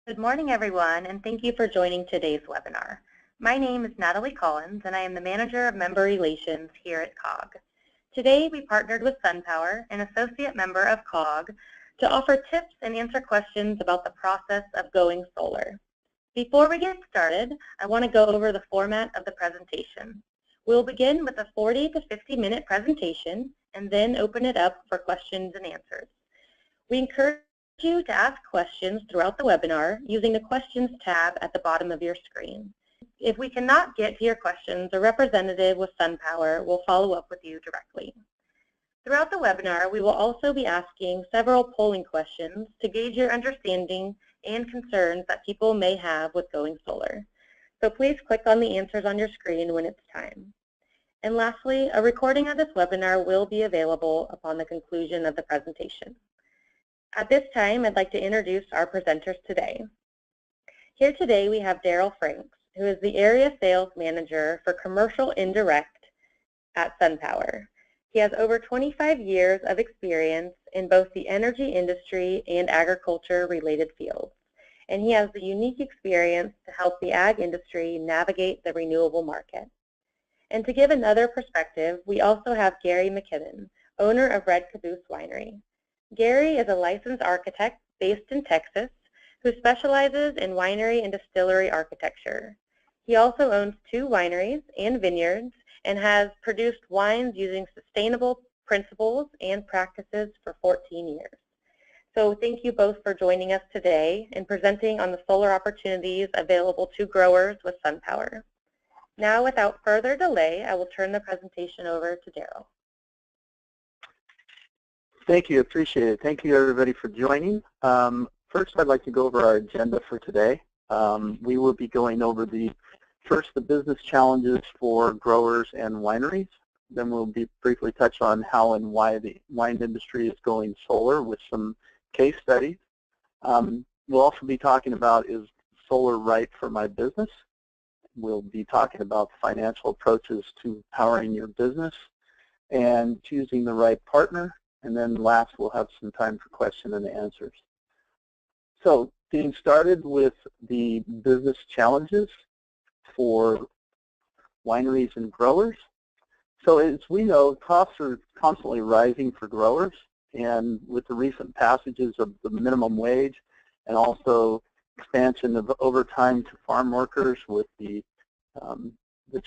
Good morning, everyone, and thank you for joining today's webinar. My name is Natalie Collins, and I am the Manager of Member Relations here at COG. Today, we partnered with SunPower, an associate member of COG, to offer tips and answer questions about the process of going solar. Before we get started, I want to go over the format of the presentation. We'll begin with a 40 to 50-minute presentation and then open it up for questions and answers. We encourage you to ask questions throughout the webinar using the Questions tab at the bottom of your screen. If we cannot get to your questions, a representative with SunPower will follow up with you directly. Throughout the webinar, we will also be asking several polling questions to gauge your understanding and concerns that people may have with going solar. So please click on the answers on your screen when it's time. And lastly, a recording of this webinar will be available upon the conclusion of the presentation. At this time, I'd like to introduce our presenters today. Here today we have Daryl Franks, who is the Area Sales Manager for Commercial Indirect at SunPower. He has over 25 years of experience in both the energy industry and agriculture-related fields, and he has the unique experience to help the ag industry navigate the renewable market. And to give another perspective, we also have Gary McKibben, owner of Red Caboose Winery. Gary is a licensed architect based in Texas who specializes in winery and distillery architecture. He also owns 2 wineries and vineyards and has produced wines using sustainable principles and practices for 14 years. So thank you both for joining us today and presenting on the solar opportunities available to growers with SunPower. Now, without further delay, I will turn the presentation over to Daryl. Thank you, appreciate it. Thank you everybody for joining. First, I'd like to go over our agenda for today. We will be going over the business challenges for growers and wineries. Then we'll briefly touch on how and why the wine industry is going solar with some case studies. We'll also be talking about, is solar right for my business? We'll be talking about financial approaches to powering your business and choosing the right partner. And then last, we'll have some time for question and answers. So getting started with the business challenges for wineries and growers. So as we know, costs are constantly rising for growers, and with the recent passages of the minimum wage and also expansion of overtime to farm workers with the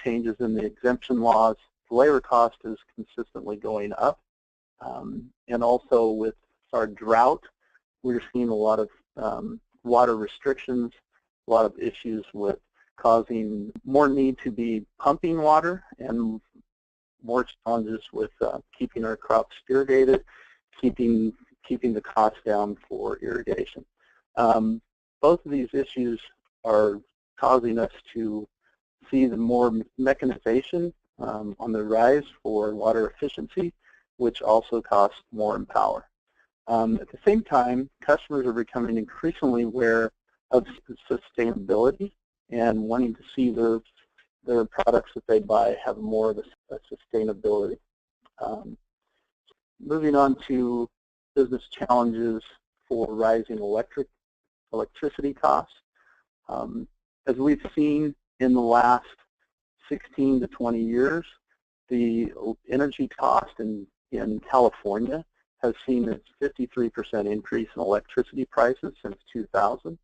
changes in the exemption laws, the labor cost is consistently going up. And also with our drought, we're seeing a lot of water restrictions, a lot of issues with causing more need to be pumping water and more challenges with keeping our crops irrigated, keeping the costs down for irrigation. Both of these issues are causing us to see the more mechanization on the rise for water efficiency, which also costs more in power. At the same time, customers are becoming increasingly aware of sustainability and wanting to see their products that they buy have more of a sustainability. Moving on to business challenges for rising electricity costs. As we've seen in the last 16 to 20 years, the energy cost in California has seen a 53% increase in electricity prices since 2000,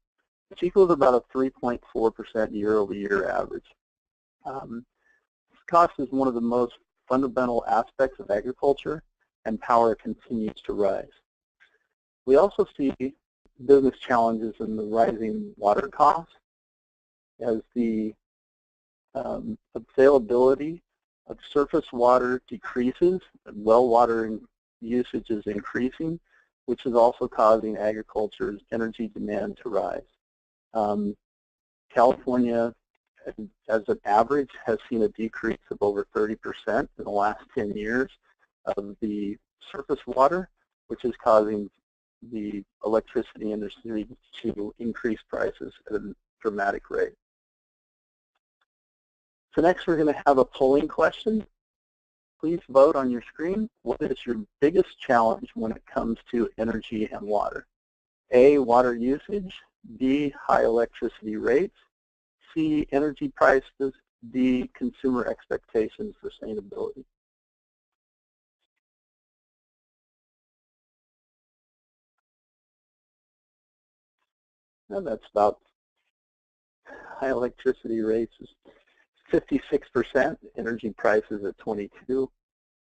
which equals about a 3.4% year-over-year average. Cost is one of the most fundamental aspects of agriculture, and power continues to rise. We also see business challenges in the rising water costs as the availability of surface water decreases, and well water usage is increasing, which is also causing agriculture's energy demand to rise. California, as an average, has seen a decrease of over 30% in the last 10 years of the surface water, which is causing the electricity industry to increase prices at a dramatic rate. So next we're going to have a polling question. Please vote on your screen. What is your biggest challenge when it comes to energy and water? A, water usage, B, high electricity rates, C, energy prices, D, consumer expectations for sustainability. And that's about high electricity rates is 56%, energy prices at 22,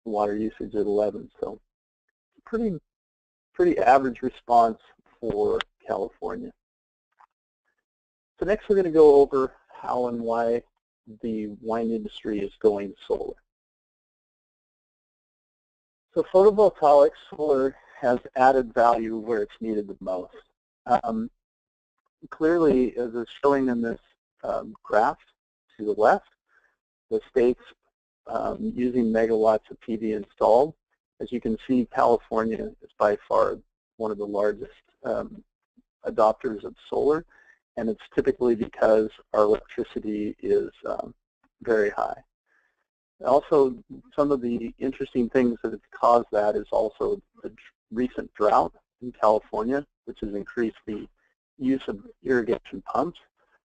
water usage at 11. So pretty average response for California. So next we're going to go over how and why the wine industry is going solar. So photovoltaic solar has added value where it's needed the most. Clearly, as is showing in this graph to the left, the states using megawatts of PV installed. As you can see, California is by far one of the largest adopters of solar, and it's typically because our electricity is very high. Also, some of the interesting things that have caused that is also the recent drought in California, which has increased the use of irrigation pumps.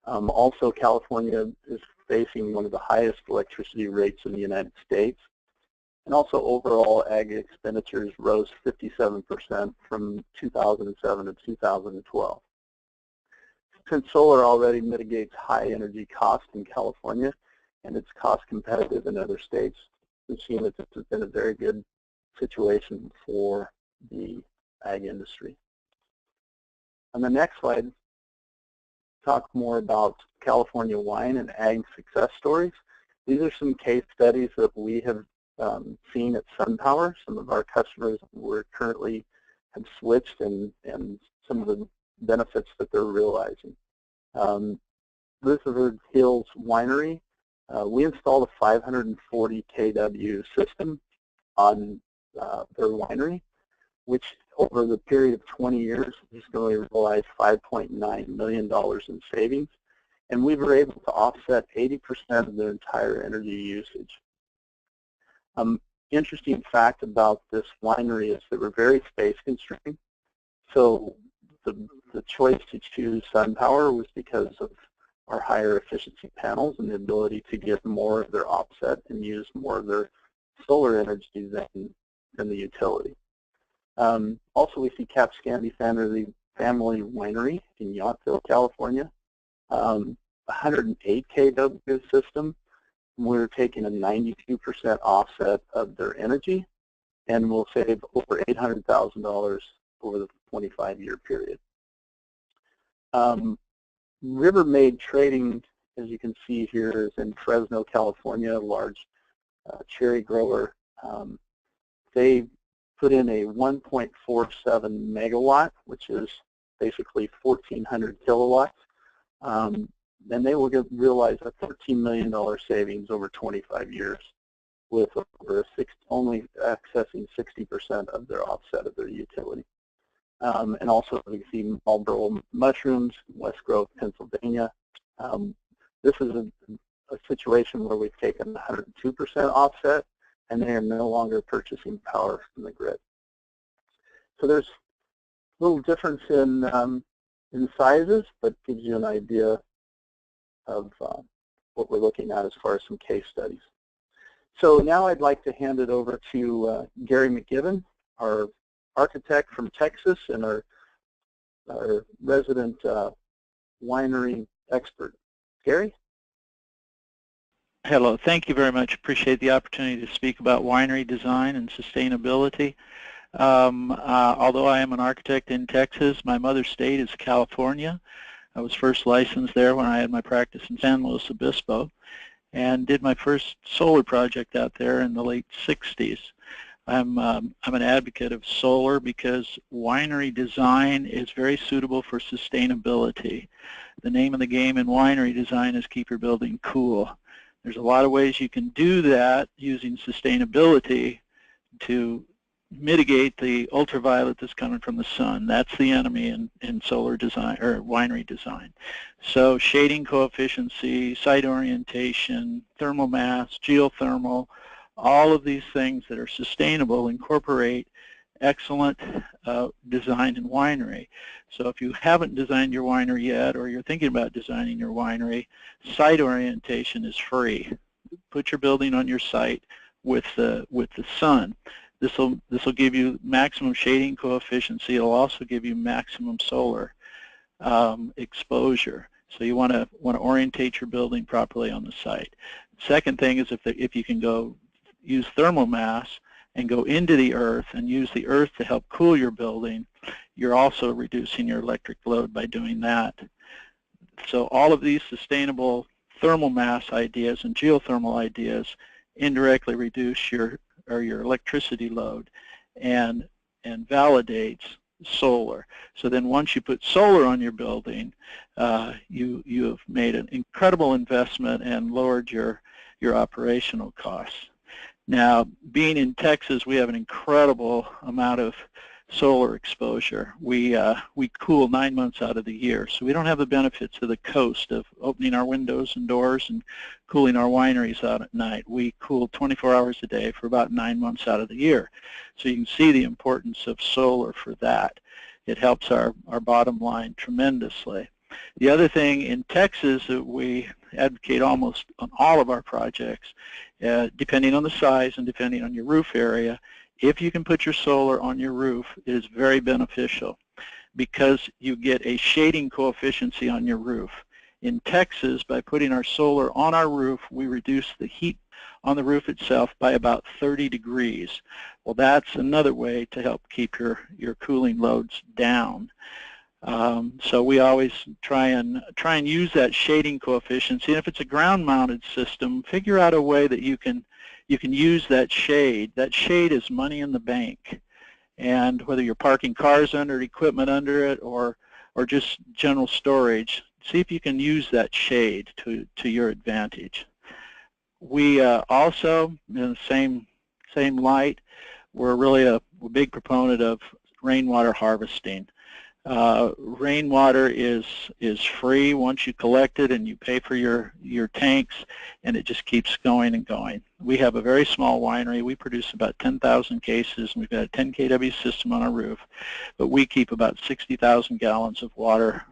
Also, California is facing one of the highest electricity rates in the United States. And also, overall ag expenditures rose 57% from 2007 to 2012. Since solar already mitigates high energy costs in California, and it's cost competitive in other states, we've seen that this has been a very good situation for the ag industry. On the next slide, talk more about California wine and ag success stories. These are some case studies that we have seen at SunPower. Some of our customers were currently have switched and some of the benefits that they're realizing. Elizabeth Hills Winery, we installed a 540 kW system on their winery, which over the period of 20 years is going to realize $5.9 million in savings, and we were able to offset 80% of their entire energy usage. Interesting fact about this winery is that we're very space constrained, so the choice to choose SunPower was because of our higher efficiency panels and the ability to get more of their offset and use more of their solar energy than the utility. Also, we see Capscandy Family Winery in Yountville, California, 108 kW system. We're taking a 92% offset of their energy, and we'll save over $800,000 over the 25-year period. Rivermaid Trading, as you can see here, is in Fresno, California, a large cherry grower. They put in a 1.47 megawatt, which is basically 1,400 kilowatts. And they will realize a $13 million savings over 25 years with only accessing 60% of their offset of their utility. And also we see Marlboro Mushrooms, West Grove, Pennsylvania. This is a situation where we've taken 102% offset, and they are no longer purchasing power from the grid. So there's a little difference in sizes, but gives you an idea of what we're looking at as far as some case studies. So now I'd like to hand it over to Gary McGibbon, our architect from Texas and our resident winery expert. Gary? Hello, thank you very much. Appreciate the opportunity to speak about winery design and sustainability. Although I am an architect in Texas, my mother state is California. I was first licensed there when I had my practice in San Luis Obispo, and did my first solar project out there in the late 60s. I'm an advocate of solar because winery design is very suitable for sustainability. The name of the game in winery design is keep your building cool. There's a lot of ways you can do that using sustainability to mitigate the ultraviolet that's coming from the sun. That's the enemy in solar design or winery design. So shading coefficient, site orientation, thermal mass, geothermal, all of these things that are sustainable incorporate excellent design and winery. So if you haven't designed your winery yet, or you're thinking about designing your winery, site orientation is free. Put your building on your site with the sun. This will give you maximum shading coefficient. It'll also give you maximum solar exposure. So you want to orientate your building properly on the site. Second thing is if you can go use thermal mass and go into the earth and use the earth to help cool your building, you're also reducing your electric load by doing that. So all of these sustainable thermal mass ideas and geothermal ideas indirectly reduce your electricity load and validates solar. So then once you put solar on your building, you have made an incredible investment and lowered your operational costs. Now, being in Texas, we have an incredible amount of solar exposure. We cool 9 months out of the year, so we don't have the benefits of the coast of opening our windows and doors and cooling our wineries out at night. We cool 24 hours a day for about 9 months out of the year. So you can see the importance of solar for that. It helps our bottom line tremendously. The other thing in Texas that we advocate almost on all of our projects, depending on the size and depending on your roof area, if you can put your solar on your roof, it is very beneficial because you get a shading coefficient on your roof. In Texas, by putting our solar on our roof, we reduce the heat on the roof itself by about 30 degrees. Well, that's another way to help keep your cooling loads down. So we always try and use that shading coefficient. And if it's a ground-mounted system, figure out a way that you can use that shade. That shade is money in the bank. And whether you're parking cars under it, equipment under it, or just general storage, see if you can use that shade to your advantage. We also, in the same light, we're really a big proponent of rainwater harvesting. Rainwater is free once you collect it, and you pay for your tanks, and it just keeps going and going. We have a very small winery. We produce about 10,000 cases, and we've got a 10 kW system on our roof, but we keep about 60,000 gallons of water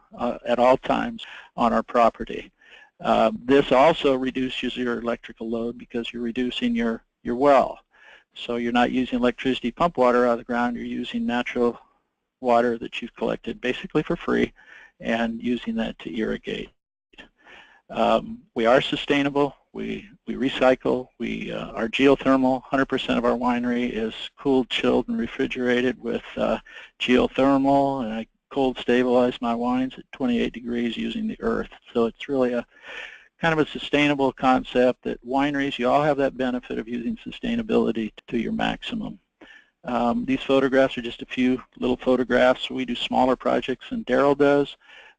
at all times on our property. This also reduces your electrical load because you're reducing your well. So you're not using electricity pump water out of the ground, you're using natural water that you've collected basically for free and using that to irrigate. We are sustainable, we recycle, our geothermal, 100% of our winery is cooled, chilled, and refrigerated with geothermal, and I cold stabilize my wines at 28 degrees using the earth. So it's really a kind of a sustainable concept that wineries, you all have that benefit of using sustainability to your maximum. These photographs are just a few little photographs. We do smaller projects than Daryl does,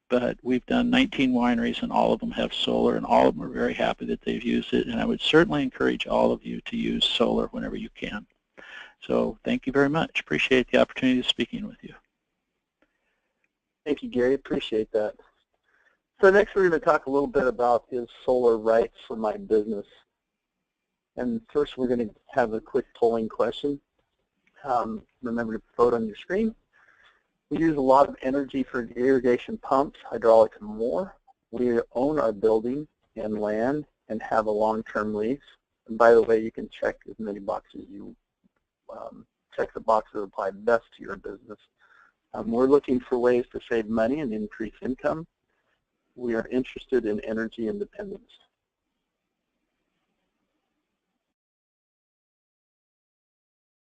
but we've done 19 wineries and all of them have solar, and all of them are very happy that they've used it, and I would certainly encourage all of you to use solar whenever you can. So thank you very much. Appreciate the opportunity of speaking with you. Thank you, Gary. Appreciate that. So next we're going to talk a little bit about is solar right for my business. And first we're going to have a quick polling question. Remember to vote on your screen. We use a lot of energy for irrigation pumps, hydraulics, and more. We own our building and land and have a long-term lease. And by the way, you can check as many boxes you check the boxes that apply best to your business. We're looking for ways to save money and increase income. We are interested in energy independence.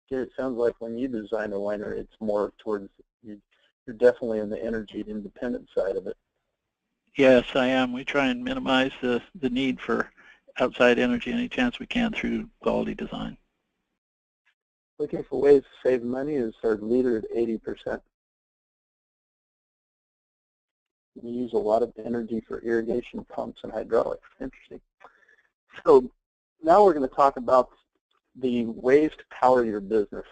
It sounds like when you design a winery, it's more towards, you're definitely in the energy independent side of it. Yes, I am. We try and minimize the need for outside energy any chance we can through quality design. Looking for ways to save money is our leader at 80%. We use a lot of energy for irrigation pumps and hydraulics. Interesting. So now we're going to talk about the ways to power your business.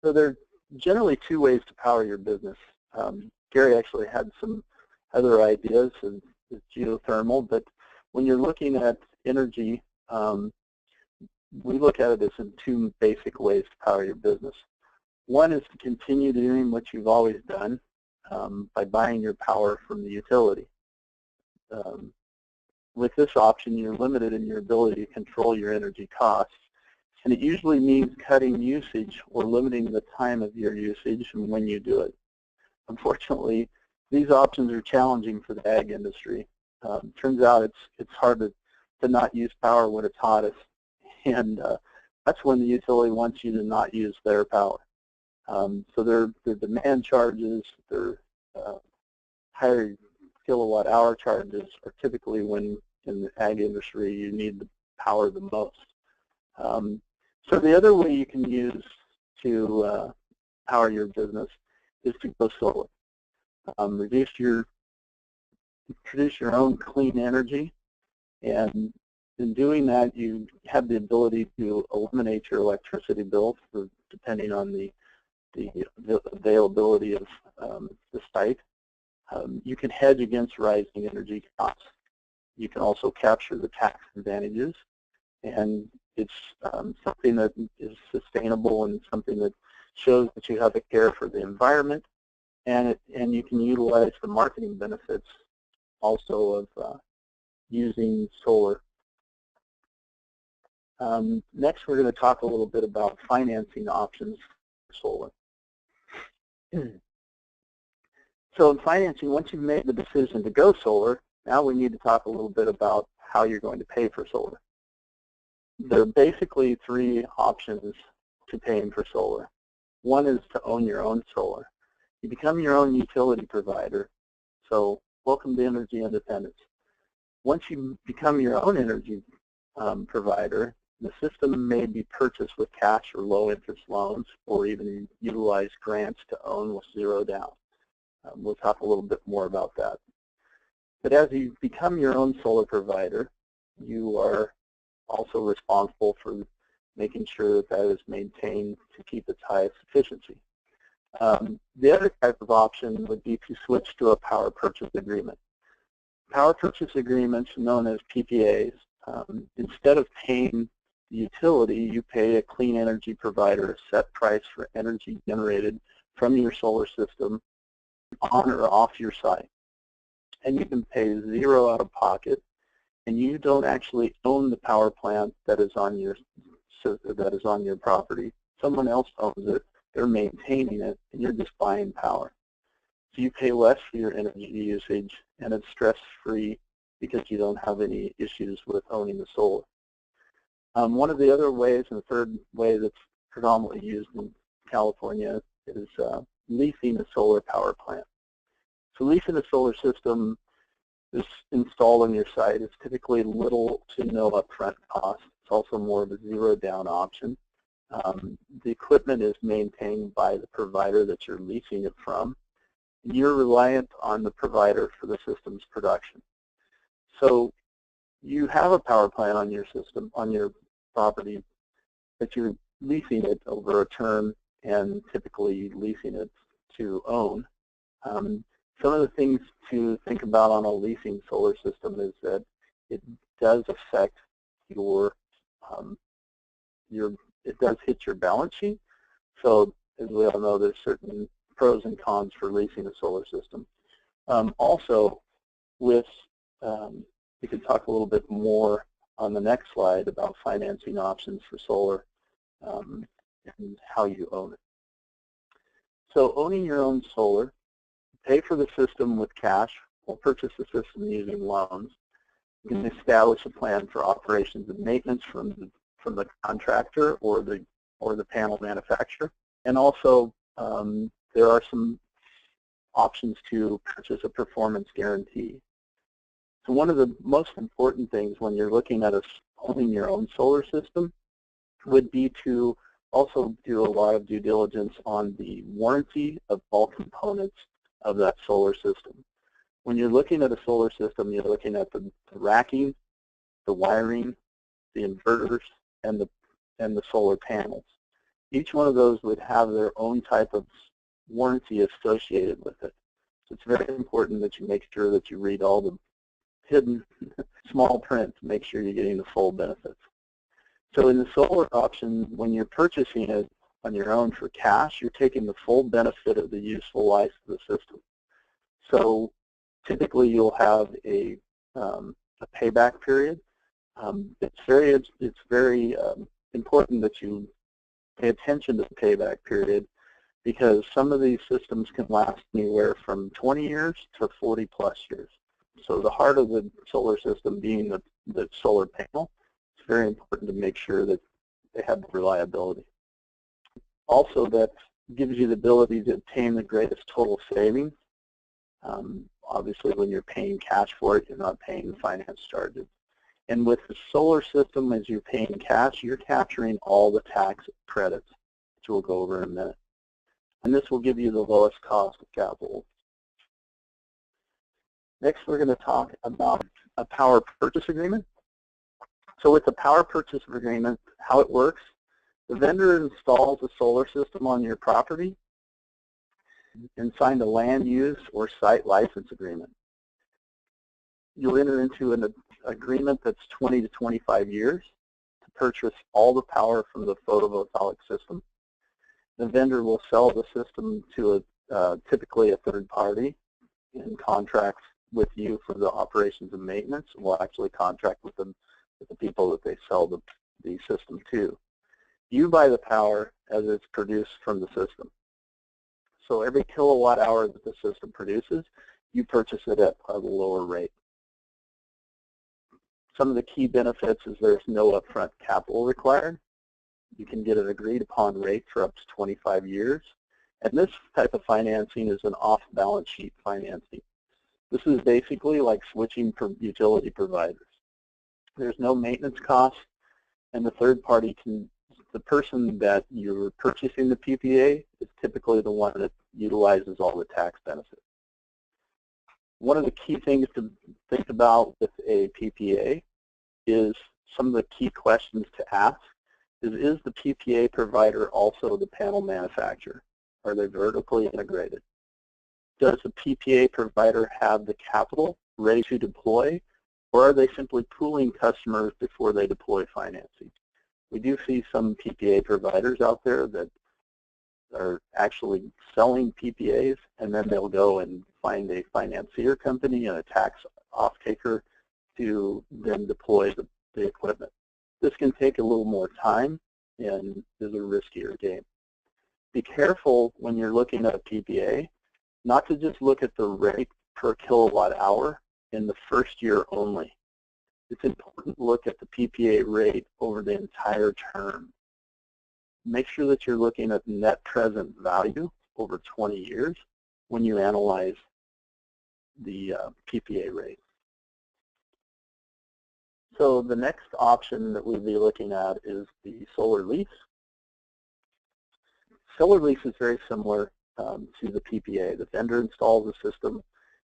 So there are generally two ways to power your business. Gary actually had some other ideas of geothermal, but when you're looking at energy, we look at it as in two basic ways to power your business. One is to continue doing what you've always done by buying your power from the utility. With this option, you're limited in your ability to control your energy costs, and it usually means cutting usage or limiting the time of your usage and when you do it. Unfortunately, these options are challenging for the ag industry. Turns out it's hard to not use power when it's hottest, and that's when the utility wants you to not use their power. So their demand charges, their higher kilowatt hour charges are typically when in the ag industry you need the power the most. So the other way you can use to power your business is to go solar. Produce your own clean energy, and in doing that you have the ability to eliminate your electricity bill depending on the availability of the site. You can hedge against rising energy costs. You can also capture the tax advantages, and it's something that is sustainable and something that shows that you have a care for the environment, and you can utilize the marketing benefits also of using solar. Next, we're going to talk a little bit about financing options for solar. So in financing, once you've made the decision to go solar, now we need to talk a little bit about how you're going to pay for solar. There are basically three options to paying for solar. One is to own your own solar. You become your own utility provider, so welcome to energy independence. Once you become your own energy provider, the system may be purchased with cash or low-interest loans, or even utilize grants to own with zero down. We'll talk a little bit more about that. But as you become your own solar provider, you are also responsible for making sure that that is maintained to keep its highest efficiency. The other type of option would be to switch to a power purchase agreement. Power purchase agreements, known as PPAs, instead of paying the utility, you pay a clean energy provider a set price for energy generated from your solar system on or off your site. And you can pay zero out of pocket, and you don't actually own the power plant that is on your property. Someone else owns it, they're maintaining it, and you're just buying power. So you pay less for your energy usage, and it's stress-free because you don't have any issues with owning the solar. One of the other ways, and the third way that's predominantly used in California, is leasing a solar power plant. So leasing a solar system is installed on your site. It's typically little to no upfront cost. It's also more of a zero down option. The equipment is maintained by the provider that you're leasing it from. You're reliant on the provider for the system's production. So you have a power plant on your system, on your property, but you're leasing it over a term and typically leasing it to own. Some of the things to think about on a leasing solar system is that it does affect it does hit your balance sheet. So as we all know, there's certain pros and cons for leasing a solar system. Also, we could talk a little bit more on the next slide about financing options for solar and how you own it. So owning your own solar, pay for the system with cash or purchase the system using loans. You can establish a plan for operations and maintenance from the contractor or the panel manufacturer. And also, there are some options to purchase a performance guarantee. So one of the most important things when you're looking at owning your own solar system would be to also do a lot of due diligence on the warranty of all components of that solar system. When you're looking at a solar system, you're looking at the racking, the wiring, the inverters, and the solar panels. Each one of those would have their own type of warranty associated with it. So it's very important that you make sure that you read all the hidden small print to make sure you're getting the full benefits. So in the solar option, when you're purchasing it on your own for cash, you're taking the full benefit of the useful life of the system. So typically you'll have a payback period. It's very important that you pay attention to the payback period, because some of these systems can last anywhere from 20 years to 40 plus years. So the heart of the solar system being the solar panel, it's very important to make sure that they have reliability. Also, that gives you the ability to obtain the greatest total savings. Obviously, when you're paying cash for it, you're not paying the finance charges. And with the solar system, as you're paying cash, you're capturing all the tax credits, which we'll go over in a minute. And this will give you the lowest cost of capital. Next, we're going to talk about a power purchase agreement. So with the power purchase agreement, how it works, the vendor installs a solar system on your property and sign a land use or site license agreement. You'll enter into an agreement that's 20 to 25 years to purchase all the power from the photovoltaic system. The vendor will sell the system to typically a third party and contracts with you for the operations and maintenance, and will actually contract with them, with the people that they sell the system to. You buy the power as it's produced from the system. So every kilowatt hour that the system produces, you purchase it at a lower rate. Some of the key benefits is there's no upfront capital required. You can get an agreed upon rate for up to 25 years. And this type of financing is an off-balance sheet financing. This is basically like switching utility providers. There's no maintenance costs, and the third party the person that you're purchasing the PPA is typically the one that utilizes all the tax benefits. One of the key things to think about with a PPA is some of the key questions to ask is the PPA provider also the panel manufacturer? Are they vertically integrated? Does the PPA provider have the capital ready to deploy, or are they simply pooling customers before they deploy financing? We do see some PPA providers out there that are actually selling PPAs, and then they'll go and find a financier company and a tax off-taker to then deploy the equipment. This can take a little more time and is a riskier game. Be careful when you're looking at a PPA not to just look at the rate per kilowatt hour in the first year only. It's important to look at the PPA rate over the entire term. Make sure that you're looking at net present value over 20 years when you analyze the PPA rate. So the next option that we'll be looking at is the solar lease. Solar lease is very similar to the PPA. The vendor installs the system,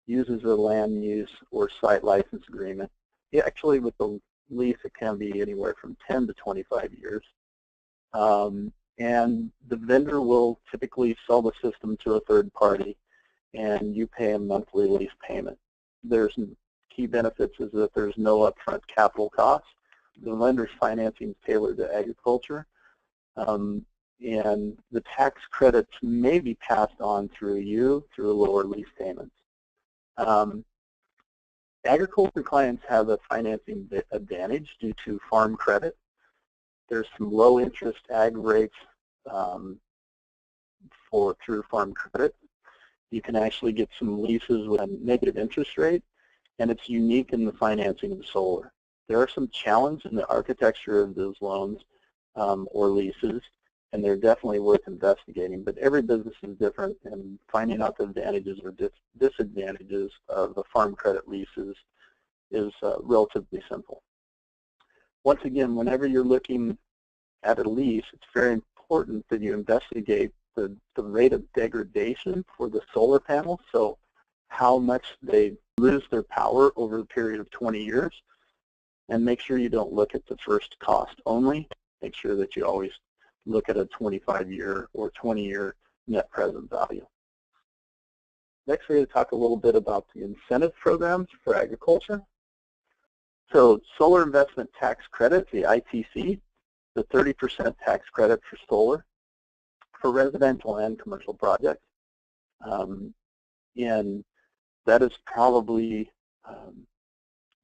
uses a land use or site license agreement. Actually, with the lease, it can be anywhere from 10 to 25 years. And the vendor will typically sell the system to a third party, and you pay a monthly lease payment. There's key benefits is that there's no upfront capital costs. The lender's financing is tailored to agriculture, and the tax credits may be passed on through lower lease payments. Agriculture clients have a financing advantage due to farm credit. There's some low interest ag rates through farm credit. You can actually get some leases with a negative interest rate, and it's unique in the financing of solar. There are some challenges in the architecture of those loans or leases, and they're definitely worth investigating, but every business is different, and finding out the advantages or disadvantages of the farm credit leases is relatively simple. Once again, whenever you're looking at a lease, it's very important that you investigate the rate of degradation for the solar panels, so how much they lose their power over a period of 20 years, and make sure you don't look at the first cost only. Make sure that you always look at a 25-year or 20-year net present value. Next, we're going to talk a little bit about the incentive programs for agriculture. So solar investment tax credit, the ITC, the 30% tax credit for solar for residential and commercial projects. And that is probably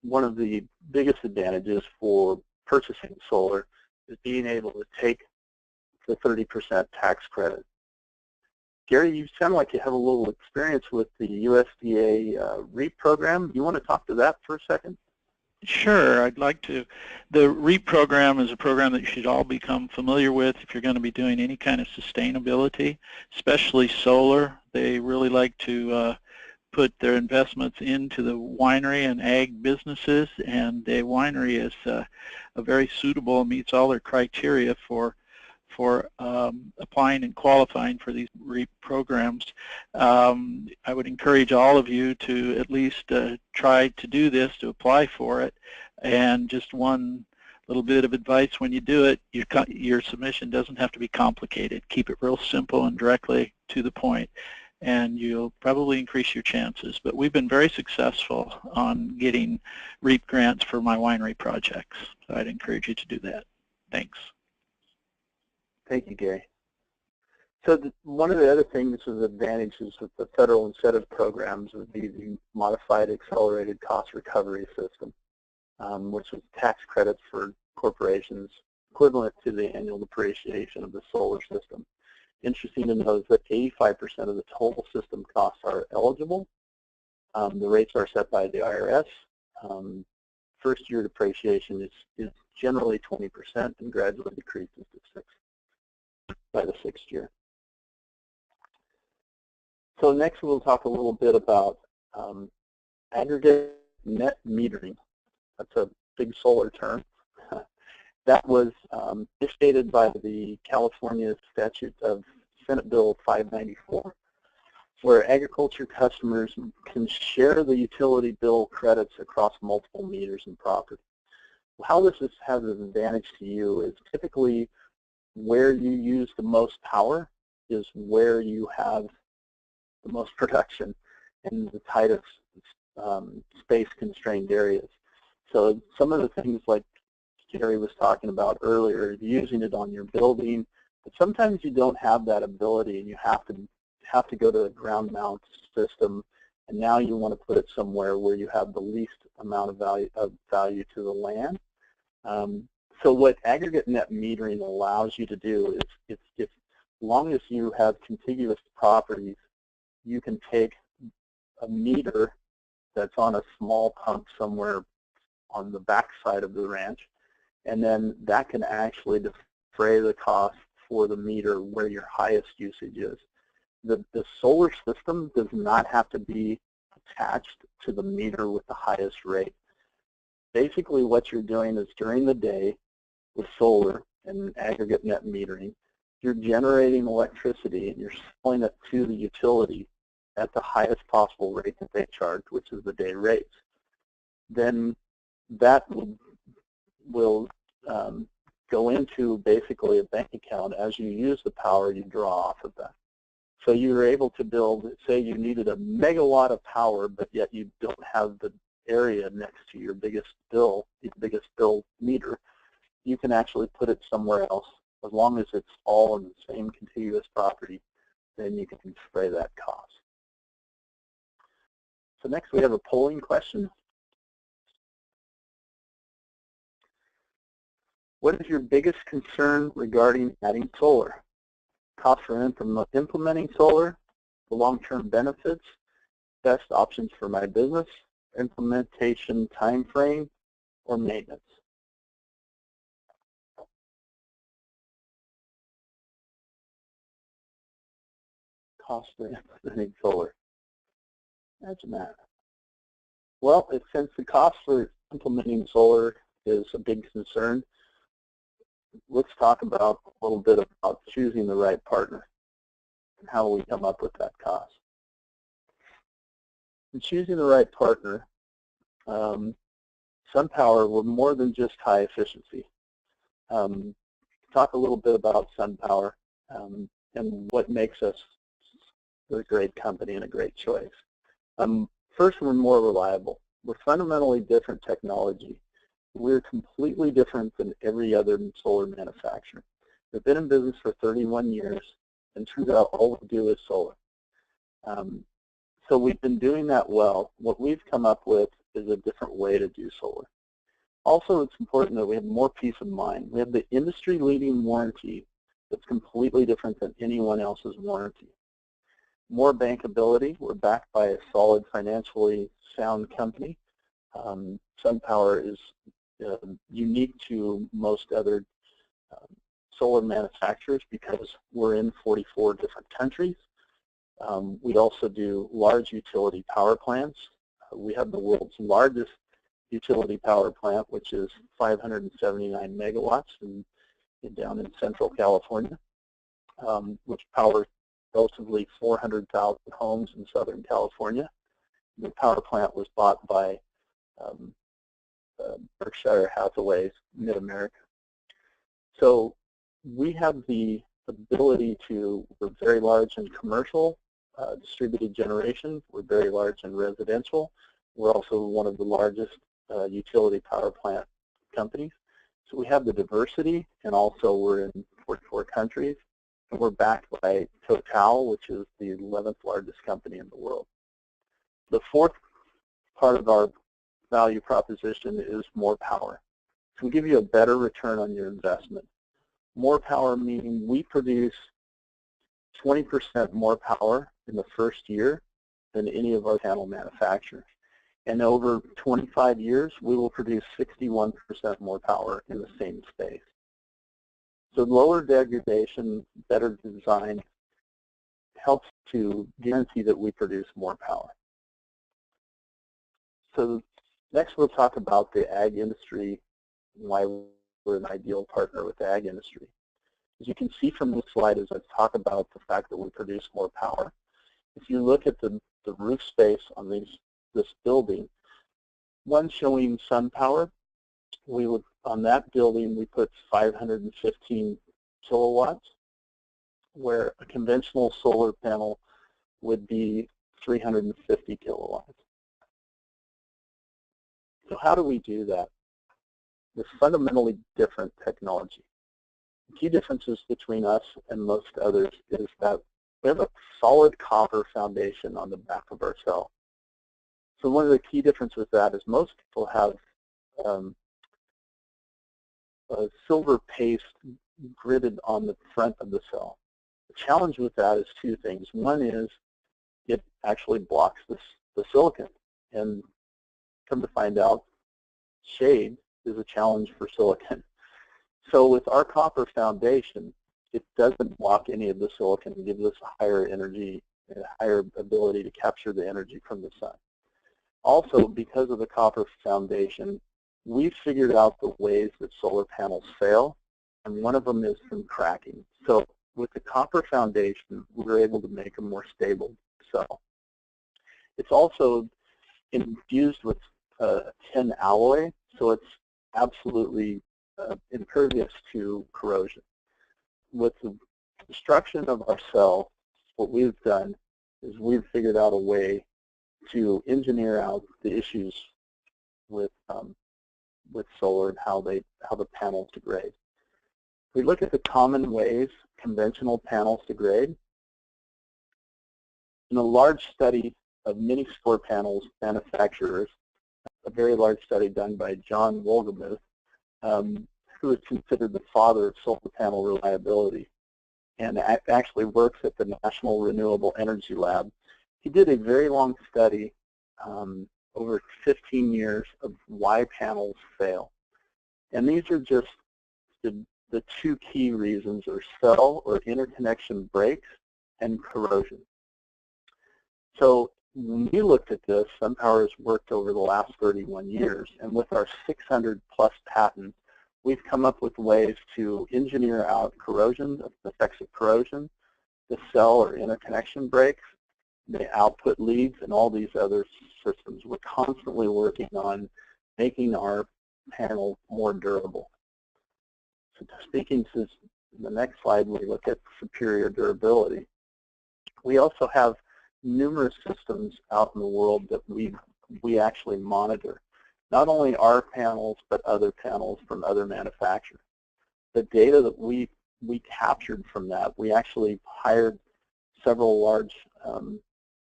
one of the biggest advantages for purchasing solar, is being able to take the 30% tax credit. Gary, you sound like you have a little experience with the USDA REAP program. You want to talk to that for a second? Sure, I'd like to. The REAP program is a program that you should all become familiar with if you're going to be doing any kind of sustainability, especially solar. They really like to put their investments into the winery and ag businesses, and the winery is a very suitable and meets all their criteria for applying and qualifying for these REAP programs. I would encourage all of you to at least try to do this, to apply for it. And just one little bit of advice: when you do it, your submission doesn't have to be complicated. Keep it real simple and directly to the point, and you'll probably increase your chances. But we've been very successful on getting REAP grants for my winery projects, so I'd encourage you to do that. Thanks. Thank you, Gary. So one of the other things with advantages with the federal incentive programs would be the modified accelerated cost recovery system, which is tax credits for corporations equivalent to the annual depreciation of the solar system. Interesting to note is that 85% of the total system costs are eligible. The rates are set by the IRS. First year depreciation is generally 20% and gradually decreases to 6% by the 6th year. So next we'll talk a little bit about aggregate net metering. That's a big solar term. That was initiated by the California statute of Senate Bill 594, where agriculture customers can share the utility bill credits across multiple meters and property. How this has an advantage to you is typically where you use the most power is where you have the most production in the tightest space-constrained areas. So some of the things like Gary was talking about earlier, using it on your building, but sometimes you don't have that ability and you have to go to a ground mount system, and now you want to put it somewhere where you have the least amount of value to the land. So what aggregate net metering allows you to do is, if long as you have contiguous properties, you can take a meter that's on a small pump somewhere on the back side of the ranch, and then that can actually defray the cost for the meter where your highest usage is. The solar system does not have to be attached to the meter with the highest rate. Basically what you're doing is during the day with solar and aggregate net metering, you're generating electricity and you're selling it to the utility at the highest possible rate that they charge, which is the day rates. Then that will go into basically a bank account. As you use the power, you draw off of that. So you're able to build, say you needed a megawatt of power, but yet you don't have the area next to your biggest bill meter. You can actually put it somewhere else. As long as it's all in the same contiguous property, then you can defray that cost. So next we have a polling question. What is your biggest concern regarding adding solar? Cost for implementing solar, the long-term benefits, best options for my business, implementation time frame, or maintenance? Cost for implementing solar. Imagine that. Well, since the cost for implementing solar is a big concern, let's talk about a little bit about choosing the right partner and how we come up with that cost. In choosing the right partner, SunPower, we're more than just high efficiency. Talk a little bit about SunPower and what makes us a great company and a great choice. First, we're more reliable. We're fundamentally different technology. we're completely different than every other solar manufacturer. We've been in business for 31 years, and turns out all we do is solar. So we've been doing that well. What we've come up with is a different way to do solar. Also, it's important that we have more peace of mind. We have the industry-leading warranty that's completely different than anyone else's warranty. More bankability. We're backed by a solid, financially sound company. SunPower is unique to most other solar manufacturers because we're in 44 different countries. We also do large utility power plants. We have the world's largest utility power plant, which is 579 megawatts down in Central California, which powers relatively 400,000 homes in Southern California. The power plant was bought by Berkshire Hathaway's Mid-America. So we have the ability to, we're very large in commercial distributed generation, we're very large in residential, we're also one of the largest utility power plant companies. So we have the diversity, and also we're in 44 countries, and we're backed by Total, which is the 11th largest company in the world. The fourth part of our value proposition is more power. So we give you a better return on your investment. More power meaning we produce 20% more power in the first year than any of our panel manufacturers. And over 25 years, we will produce 61% more power in the same space. So lower degradation, better design helps to guarantee that we produce more power. So next we'll talk about the ag industry and why we're an ideal partner with the ag industry. As you can see from this slide, as I talk about the fact that we produce more power, if you look at the roof space on this building, one showing SunPower, on that building we put 515 kilowatts, where a conventional solar panel would be 350 kilowatts. So how do we do that? With fundamentally different technology. The key differences between us and most others is that we have a solid copper foundation on the back of our cell. So one of the key differences with that is most people have a silver paste gridded on the front of the cell. The challenge with that is two things. One is it actually blocks the silicon, and come to find out, shade is a challenge for silicon. So with our copper foundation, it doesn't block any of the silicon and gives us a higher energy and a higher ability to capture the energy from the sun. Also, because of the copper foundation, we've figured out the ways that solar panels fail, and one of them is from cracking. So with the copper foundation, we're able to make a more stable cell. It's also infused with tin alloy, so it's absolutely impervious to corrosion. With the construction of our cell, what we've done is we've figured out a way to engineer out the issues with solar and how the panels degrade. If we look at the common ways conventional panels degrade, in a large study of many solar panels manufacturers, a very large study done by John Wolgemuth, who is considered the father of solar panel reliability and actually works at the National Renewable Energy Lab. He did a very long study over 15 years of why panels fail. And these are just the two key reasons are cell or interconnection breaks and corrosion. So when we looked at this, SunPower has worked over the last 31 years, and with our 600 plus patents, we've come up with ways to engineer out corrosion, the effects of corrosion, the cell or interconnection breaks, the output leads, and all these other systems. We're constantly working on making our panel more durable. So speaking to the next slide, we look at superior durability. We also have numerous systems out in the world that we actually monitor. not only our panels, but other panels from other manufacturers. The data that we captured from that, we actually hired several large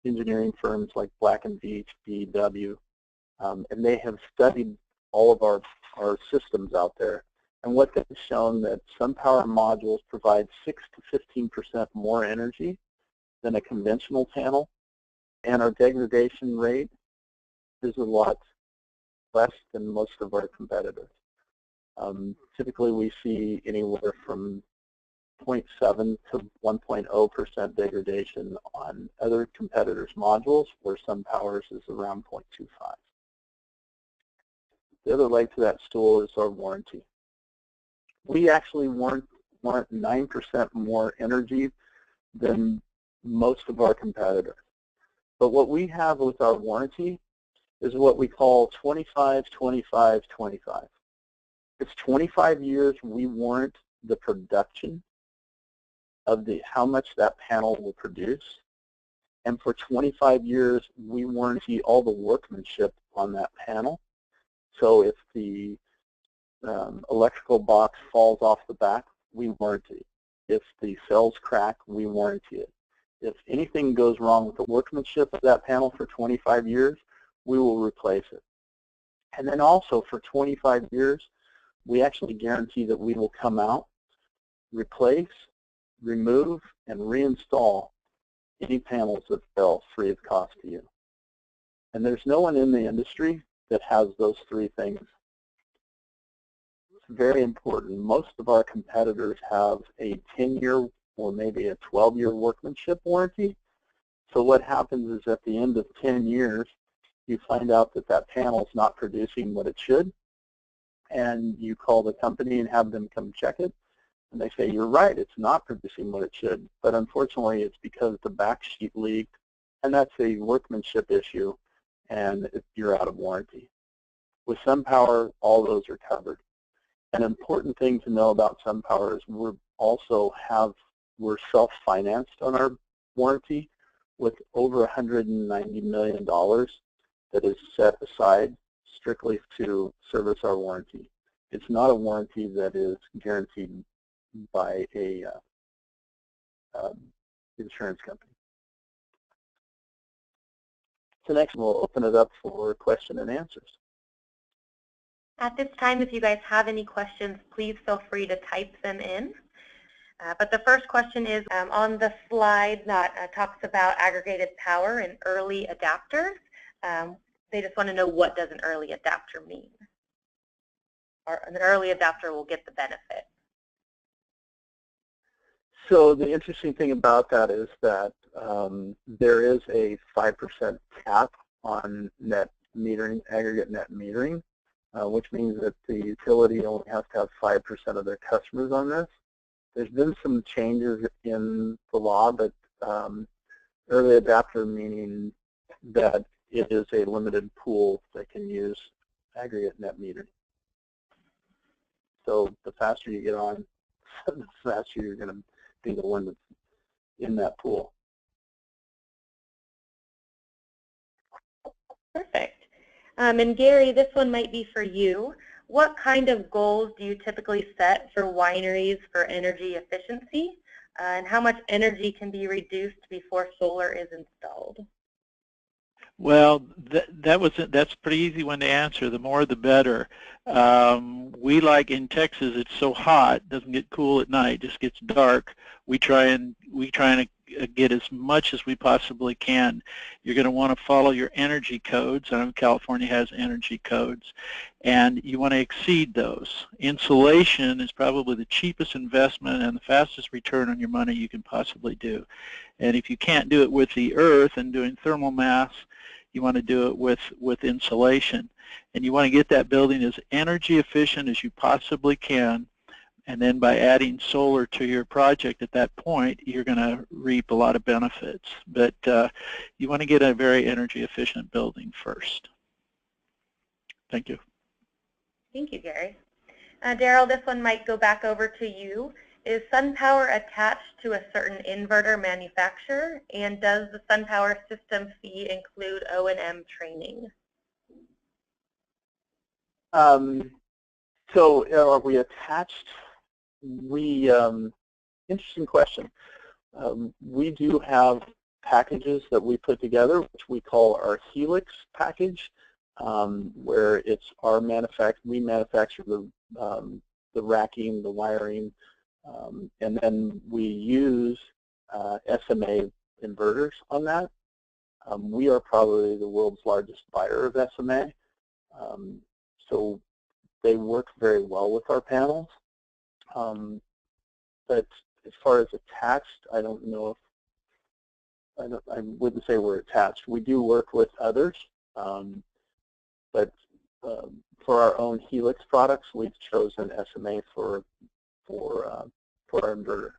engineering firms like Black & Veatch, BW, and they have studied all of our systems out there. And what they've shown that SunPower modules provide 6 to 15% more energy than a conventional panel, and our degradation rate is a lot less than most of our competitors. Typically, we see anywhere from 0.7 to 1.0% degradation on other competitors' modules, where SunPower's is around 0.25. The other leg to that stool is our warranty. We actually warrant 9% more energy than most of our competitors. But what we have with our warranty is what we call 25, 25, 25. It's 25 years we warrant the production of how much that panel will produce. And for 25 years, we warranty all the workmanship on that panel. So if the electrical box falls off the back, we warranty it. If the cells crack, we warranty it. If anything goes wrong with the workmanship of that panel for 25 years, we will replace it. And then also for 25 years, we actually guarantee that we will come out, replace, remove, and reinstall any panels that fail free of cost to you. And there's no one in the industry that has those three things. It's very important. Most of our competitors have a 10-year or maybe a 12-year workmanship warranty. So what happens is at the end of 10 years, you find out that that panel's not producing what it should, and you call the company and have them come check it, and they say, you're right, it's not producing what it should, but unfortunately it's because the back sheet leaked, and that's a workmanship issue, and you're out of warranty. With SunPower, all those are covered. An important thing to know about SunPower is we're self-financed on our warranty with over $190 million that is set aside strictly to service our warranty. It's not a warranty that is guaranteed by a insurance company. So next we'll open it up for question and answers. At this time, if you guys have any questions, please feel free to type them in. But the first question is on the slide that talks about aggregated power and early adapters. They just want to know, what does an early adapter mean? Or an early adapter will get the benefit. So the interesting thing about that is that there is a 5% cap on net metering, aggregate net metering, which means that the utility only has to have 5% of their customers on this. There's been some changes in the law, but early adapter meaning that it is a limited pool that can use aggregate net metering. So the faster you get on, the faster you're going to be the one that's in that pool. Perfect. And Gary, this one might be for you. What kind of goals do you typically set for wineries for energy efficiency? And how much energy can be reduced before solar is installed? Well, that's a pretty easy one to answer. The more, the better. We like in Texas, it's so hot, doesn't get cool at night, just gets dark. We try and get as much as we possibly can. You're going to want to follow your energy codes. I know California has energy codes, and you want to exceed those. Insulation is probably the cheapest investment and the fastest return on your money you can possibly do. And if you can't do it with the earth and doing thermal mass, you want to do it with insulation. And you want to get that building as energy efficient as you possibly can. And then by adding solar to your project at that point, you're going to reap a lot of benefits. But you want to get a very energy efficient building first. Thank you. Thank you, Gary. Daryl, this one might go back over to you. Is SunPower attached to a certain inverter manufacturer? And does the SunPower system fee include O&M training? So are we attached? Interesting question. We do have packages that we put together, which we call our Helix package, where it's our we manufacture the racking, the wiring, and then we use SMA inverters on that. We are probably the world's largest buyer of SMA, so they work very well with our panels. But as far as attached, I don't know if I wouldn't say we're attached. We do work with others, but for our own Helix products, we've chosen SMA for our inverter.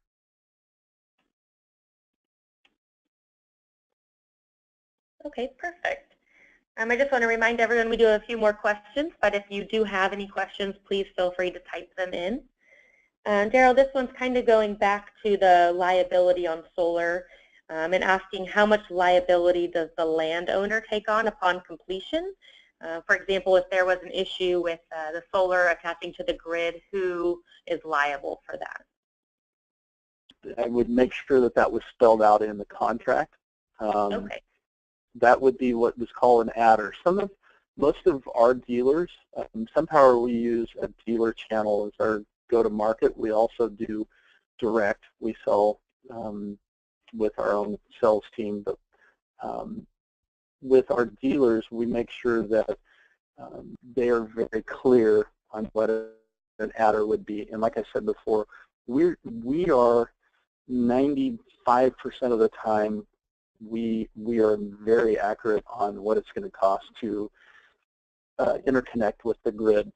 Okay, perfect. I just want to remind everyone we do have a few more questions, but if you do have any questions, please feel free to type them in. Daryl, this one's kind of going back to the liability on solar and asking how much liability does the landowner take on upon completion? For example, if there was an issue with the solar attaching to the grid, who is liable for that? I would make sure that that was spelled out in the contract. Okay. That would be what was called an adder. Most of our dealers, SunPower, we use a dealer channel as our go-to-market. We also do direct. We sell with our own sales team, but with our dealers, we make sure that they are very clear on what an adder would be. And like I said before, we are 95% of the time we are very accurate on what it's going to cost to interconnect with the grid,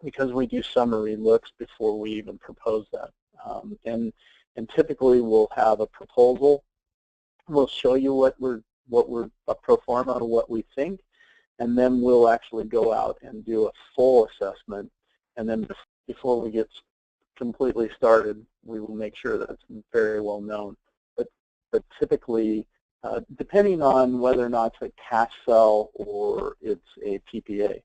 because we do summary looks before we even propose that. And typically we'll have a proposal. We'll show you what we're a pro forma of what we think, and then we'll actually go out and do a full assessment. And then before we get completely started, we will make sure that it's very well known. But typically, depending on whether or not it's a cash sell or it's a PPA.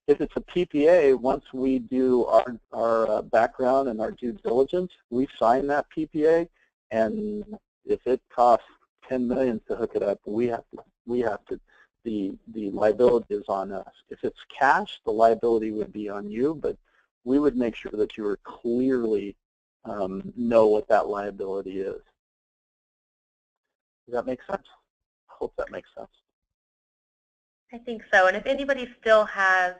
If it's a PPA, once we do our background and our due diligence, we sign that PPA, and if it costs $10 million to hook it up, we have to. The liability is on us. If it's cash, the liability would be on you, but we would make sure that you are clearly know what that liability is. Does that make sense? I hope that makes sense. I think so. And if anybody still has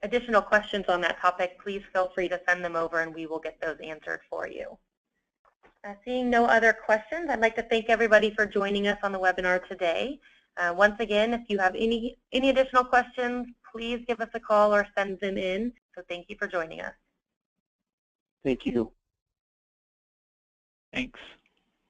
additional questions on that topic, please feel free to send them over and we will get those answered for you. Seeing no other questions, I'd like to thank everybody for joining us on the webinar today. Once again, if you have any additional questions, please give us a call or send them in. So thank you for joining us. Thank you. Thanks.